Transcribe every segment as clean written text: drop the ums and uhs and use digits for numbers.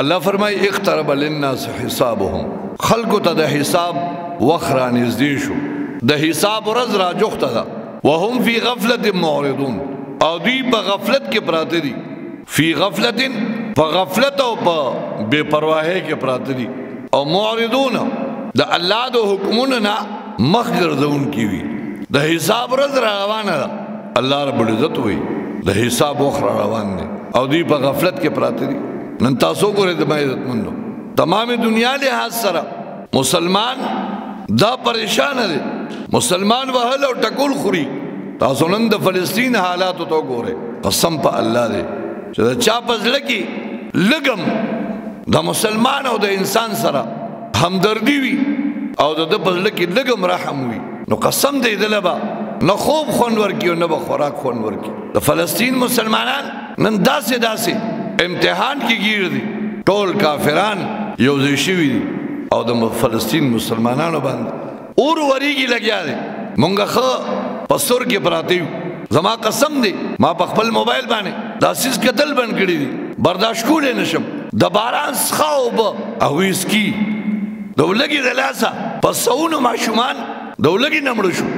الله فرمای اقترب للناس حسابهم، خلقو ته د حساب وخت را نږدې شو، د حساب ورځ را جوخته ده. وهم فی غفلت معرضون، او دوی په غفلت کې پراته دي. فی غفلت، په غفلت او په بے پرواهی کې پراته دي. او معرضون د الله د حکمونو نه مخ ګرځونکي وي. د حساب ورځ را روانه ده، الله رب العزت وایي د حساب وخت را روان دی او دوی په غفلت کې پراته دي. نن تاسو ګورئ د ما عزتمندو، تمام دنیا لحاظ سره مسلمان دا پریشان دی. مسلمان وهل او ټکول خوري. تاسو نن د فلسطین حالاتو ته ګورئ، قسم په الله دی چې د چا په زړه کې لږم د مسلمان او د انسان سره همدردي وي او د په زړه کې لږم رحم وي، نو قسم دی دله به نه خوب خوند ورکي او نه به خوراک خوند ورکي. د فلسطین مسلمانان نن داسې امتحان کې گیر دي. ټول کافران یو ځای شوي دي او د فلسطین مسلمانانو باندې اور وریږي لګیا دی. مونږ ښه په سور کې پراته یو. زما قسم دی ما په خپل موبایل باندې دا سیس کتل بند کړي دي، برداشت کولی نشم. د باران څخه اوبه او ویسکي د ولږې د لاسه په سوونو ماشومان د ولږې نه مړه شو.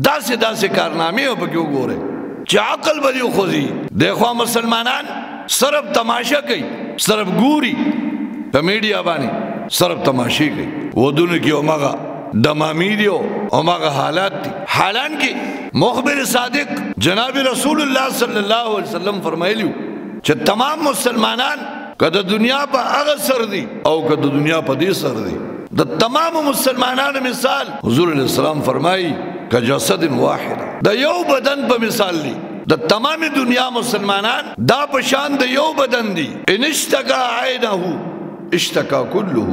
داسې کارنامې او پکې وګورئ چې عقل به دې وخوځي. دخوا مسلمانان صرف تماشا کوي، صرف ګوري په میډیا باندې، صرف تماشې کوي. ودونو کې هماغه دمامي دي او هماغه حالات دي. حالانکه مخبر صادق جناب رسول الله صلی الله علیه وسلم فرمایلیو چې تمام مسلمانان که د دنیا په هغه سر دي او که د دنیا په دې سر دي. د تمام مسلمانانو مثال حضور علیه السلام فرمایي که جسد واحد، د یو بدن په مثال دي. د تمام دنیا مسلمانان دا په شان د یو بدن دي. ان اشتکا عینه اشتکا کله،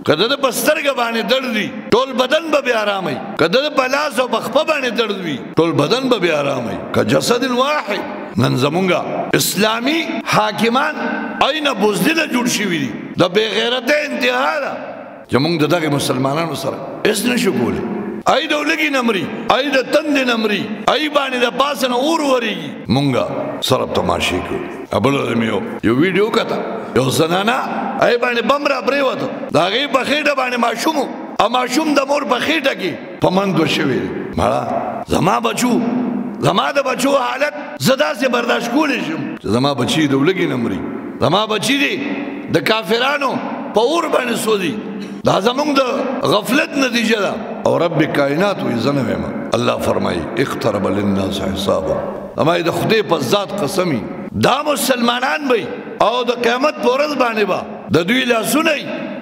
کده د پسترګ باندې درد وي ټول بدن به بیا آرام وي، کده د پلاس او بخپه باندې درد وي ټول بدن به بیا آرام وي. که جسد واحد. نن زمونږه اسلامي حاکمان اینه بزدله جوړ شوي دي. د بې غیرته انتها ده چې موږ د دغه مسلمانانو سره هېڅ نشو کولی. ای د ولږې نه مري، ای د تندې نه مري، ای باندې د پاسه نه اور ورېږي. مونږه صرف تماشې کوو. بله ورځ مې یو ویډیو کته، یو زنانه ای باندې بم را پرېوته، د هغې په خېټه باندې ماشوم و او ماشوم د مور په خېټه کې په منډو شوی دی. مړه زما بچو، زما د بچو حالت زه داسې برداشت کولی شم چې زما بچي د ولږې نه مري، زما بچي دی د کافرانو په اور باندې سوځي. دا زمونږ د غفلت نتیجه ده. او رب کائنات وی زه نه ویم. الله فرمایي اقترب للناس حسابهم. اما د خدای په ذات قسمي دا مسلمانان به او د قیامت په ورځ باندې به د دوی لاسونه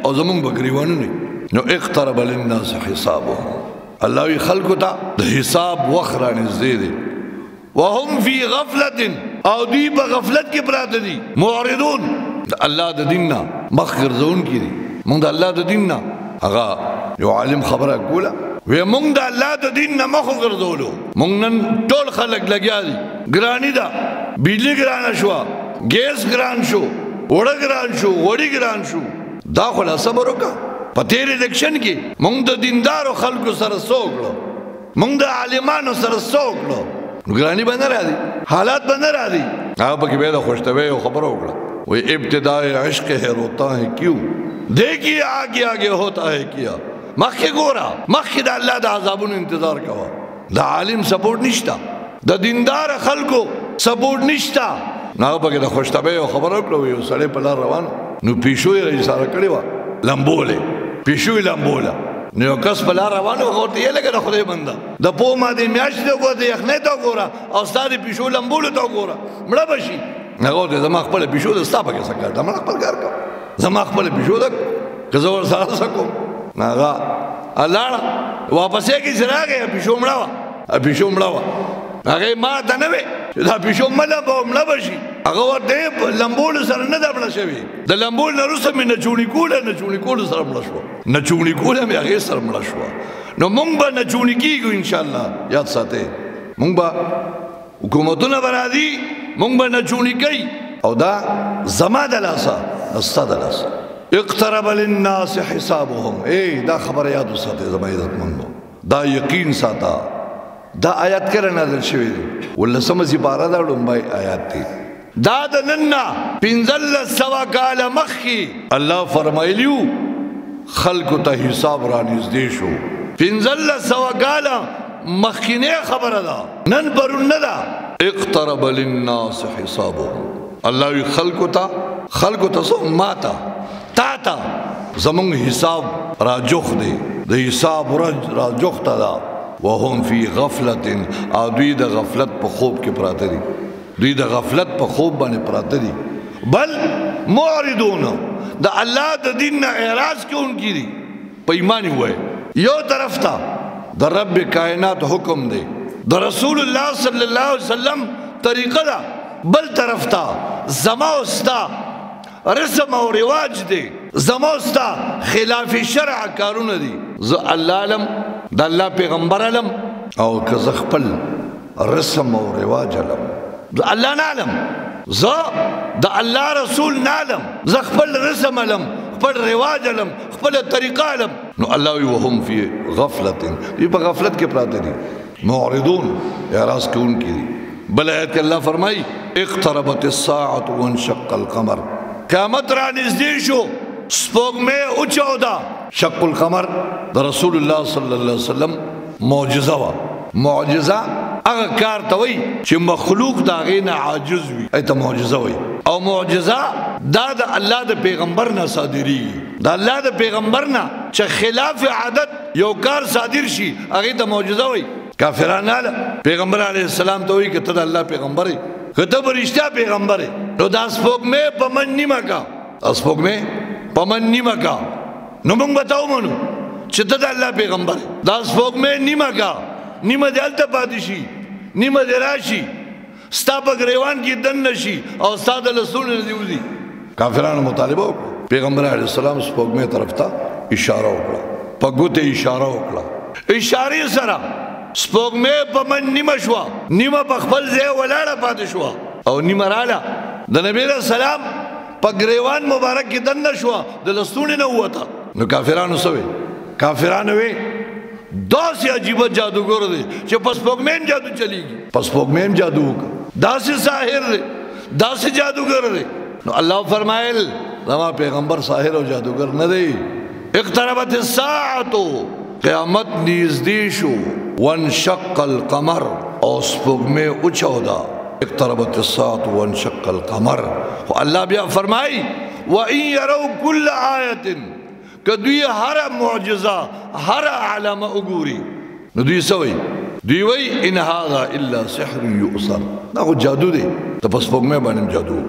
او زمونږ به ګریوانونه. نو اقترب للناس حسابهم، الله وی خلکو ته د حساب وخت را نږدې دی. وهم فی غفلت، او دوی په غفلت کې پراته دي. معرضون، د الله د دین نه مخ ګرځونکي دي. مونږ د الله د دین نه، هغه یو عالم خبره کوله وی مونږ د الله د دین نه مخ ګرځولو. مونږ نن ټول خلک لګیا دي. ګراني ده، بجلی ګرانه شوه، ګیس ګران شو، اوړه ګران شو، غوړي ګران شو. دا خو لا صبر وکړه. په تیر الیکشن کې مونږ د دیندارو خلکو سره څه وکړو، مونږ د عالمانو سره څه وکړو. ګراني به نه راځي، حالات به نه راځي. هغه پکې بیا د خوشطبعۍ یو خبره وکړه، وی ابتداء عشق ہے روتا ہے کیوں، دیکھیے آگے آگے ہوتا ہے کیا. مخکې ګوره، مخکې د الله د عذابونو انتظار کوه. د عالم سپورټ نشته، د دیندار خلکو سپورټ نشته. نو هغه پکې د خوشطبعۍ یو خبره وکړه، یو سړی په لار روان نو پیشو یې رجساره کړې وه، لمبولې پیشو یې لمبوله. نو یو کس په لار روان و، هغه ورته یې لکه د خدای بنده د پوه مادې میاشتې ته وګوره، د یخنۍ ته وګوره او ستا د پیشو لمبولو ته وګوره، مړه به شي. هغه ورته زما خپله پیشو ده، ستا پکې څه کار ده، مړه خپل کار کوه. زما خپله پیشو ده که زه ورسره څه کوم. هغه لاړه واپسې کې چې راغی پیشو مړه وه، پیشو مړه وه. هغې ما ته نه وې چې دا پیشو مړه به مړه به شي. هغه ورته لمبولو سره نه ده مړه شوې، د لمبول نه وروسته مې نچوڼي کوله، نچوڼي کولو سره مړه شوه، نچوڼي کوله مې هغې سره مړه شوه. نو موږ به نچوڼي کېږو انشاءالله. یاد ساتئ، موږ به حکومتونه به راځي، موږ به نچوڼي کوي. او دا زما د لاسه، ستا د لاسه. اقترب للناس حسابهم. دا خبره یاد وساتئ زما عزتمندو، دا یقین ساته. دا آیات کله نازل شوی دی؟ 19 سپاره دا لومړی آیات دی. دا د نننا 1500 کال مخکي الله فرمایلیو خلکو ته حساب را نږدې شو 1500 کال مخکینه خبره ده نن پرون نه ده اقترب للناس حسابهم الله وی خلکو ته سو ماتا تا زمون حساب را جوخ دی د حساب را جوخ تا دا وهم فی غفلت او دوی د غفلت په خوب کې پراته دي دوی د غفلت په خوب باندې پراته دي بل معرضون د الله د دین نه اعراض کوونکي دي په ایمان وای یو طرف ته د رب کائنات حکم دی د رسول الله صلی الله علیه وسلم طریقه ده بل طرف ته زما استا رسم او رواج دی زما استا خلاف شرع کارونه دي ز الله علم د الله پیغمبر علم او که ز خپل رسم او رواج علم ز الله نه علم ز د الله رسول نه علم ز خپل رسم علم خپل رواج علم خپل طریقه علم نو الله وهم فی غفلت دی په غفلت کې پراته دي معرضون اعراض کوونکي دي بل آیت الله فرمای اقتربت الساعه وانشق القمر قیامت را نږدې شو سپوږمۍ اوچوده شق القمر د رسول الله صلی الله علیه وسلم معجزه وا معجزه هغه کار ته وای چې مخلوق دا غینه عاجز وي ایته معجزه وای او معجزه دا د الله د پیغمبر نه صادری د الله د پیغمبر نه چې خلاف عادت یو کار صادر شي هغه ته معجزه وای کافرانه پیغمبر علیه السلام ته وای چې ته د الله پیغمبر یې کته برشتہ پیغمبر نو دا سپوږمۍ په من نیمه کا سپوږمۍ په من نیمه کا نو موږ بتاو مونږ چې ته د الله پیغمبر دا سپوږمۍ نیمه کا نیمه دلته پاتې شي نیمه دراشي ستا په گریوان کې دن نشي او ستا د لسونه دی وزي کافرانو مطالبه وکړه پیغمبر علیه السلام سپوږمۍ طرف ته اشاره وکړه په ګوته اشاره وکړه اشاره سره سپوږمۍ په من نیمه شو نیمه په خپل ځای ولاړه پاتې شو او نیمه رااله د نبی رسول الله په گریوان مبارک کې دن نشو د لسونه نه وته نو کافرانو سوي کافرانو وي داسې عجیب جادوګر دی چې پس سپوږمۍ جادو چلیږي پس سپوږمۍ جادو داسې ساحر دی داسې جادوګر دی نو الله فرمایل زما پیغمبر ساحر او جادوګر نه دی اقتربت الساعه قیامت نږدې شو وانشق القمر او سپوږمۍ اوچوده اقتربت الساعه وانشق القمر خو الله بیا فرمای وان يروا كل آیه کدوی هر معجزه هر علامه وګوري نو دوی سوي دوی وای ان هذا الا سحر يؤثر دا خو جادو دی ته پس سپوږمۍ باندې جادو